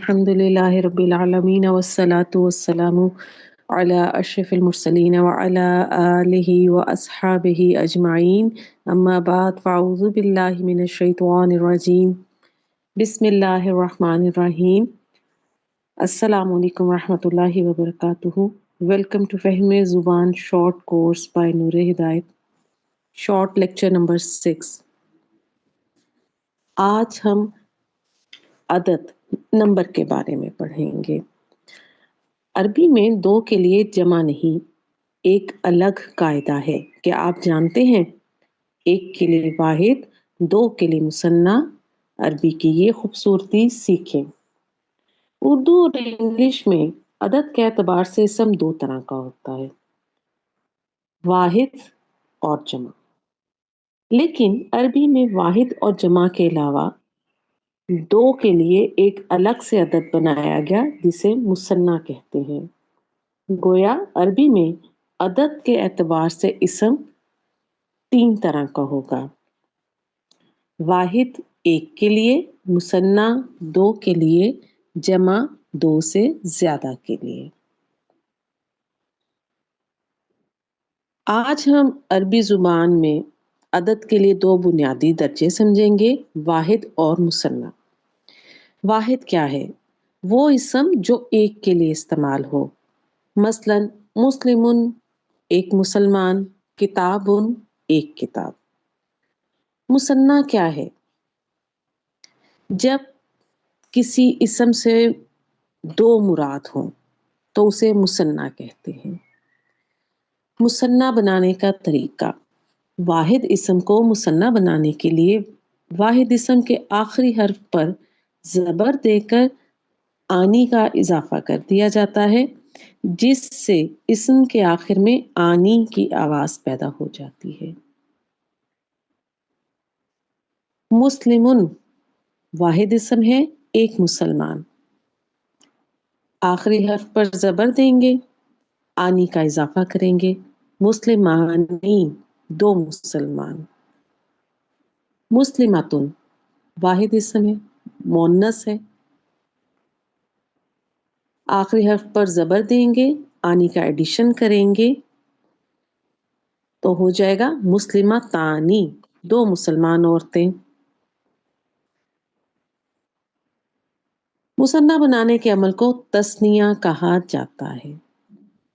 الحمدللہ رب العالمین والصلاة والسلام علی اشرف المرسلین وعلی آلہ واصحابہ اجمعین اما بعد فاعوذ باللہ من الشیطان الرجیم بسم اللہ الرحمن الرحیم السلام علیکم ورحمۃ اللہ وبرکاتہ. ویلکم ٹو فہم زبان شارٹ کورس بائی نور ہدایت. Short lecture number 6. آج ہم عدد نمبر کے بارے میں پڑھیں گے. عربی میں دو کے لیے جمع نہیں، ایک الگ قاعدہ ہے. کیا آپ جانتے ہیں؟ ایک کے لیے واحد، دو کے لیے مثنیٰ. عربی کی یہ خوبصورتی سیکھیں. اردو اور انگلش میں عدد کے اعتبار سے اسم دو طرح کا ہوتا ہے، واحد اور جمع. لیکن عربی میں واحد اور جمع کے علاوہ دو کے لیے ایک الگ سے عدد بنایا گیا جسے مثنیٰ کہتے ہیں. گویا عربی میں عدد کے اعتبار سے اسم تین طرح کا ہوگا: واحد ایک کے لیے، مثنیٰ دو کے لیے، جمع دو سے زیادہ کے لیے. آج ہم عربی زبان میں عدد کے لیے دو بنیادی درجے سمجھیں گے: واحد اور مثنیٰ. واحد کیا ہے؟ وہ اسم جو ایک کے لیے استعمال ہو. مثلا مسلمٌ ایک مسلمان، کتابٌ ایک کتاب. مثنیٰ کیا ہے؟ جب کسی اسم سے دو مراد ہوں تو اسے مثنیٰ کہتے ہیں. مثنیٰ بنانے کا طریقہ: واحد اسم کو مثنیٰ بنانے کے لیے واحد اسم کے آخری حرف پر زبر دے کر آنی کا اضافہ کر دیا جاتا ہے، جس سے اسم کے آخر میں آنی کی آواز پیدا ہو جاتی ہے. مسلمٌ واحد اسم ہے، ایک مسلمان. آخری حرف پر زبر دیں گے، آنی کا اضافہ کریں گے. مسلمانی دو مسلمان. مسلمۃ واحد اسم ہے، مؤنث ہے. آخری حرف پر زبر دیں گے، آنی کا ایڈیشن کریں گے تو ہو جائے گا مسلمتانی دو مسلمان عورتیں. مثنیٰ بنانے کے عمل کو تثنیہ کہا جاتا ہے.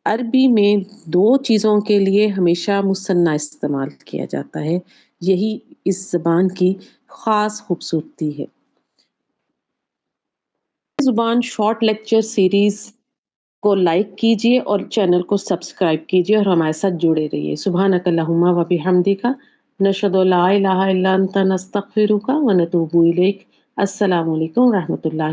عربی میں دو چیزوں کے لیے ہمیشہ مثنیٰ استعمال کیا جاتا ہے. یہی اس زبان کی خاص خوبصورتی ہے. زبان شارٹ لیکچر سیریز کو لائک کیجیے اور چینل کو سبسکرائب کیجیے اور ہمارے ساتھ جڑے رہیے. سبحانک اللہم و بحمدک نشہد ان لا الہ الا انت نستغفرک و نتوب الیک. السلام علیکم و رحمۃ اللہ.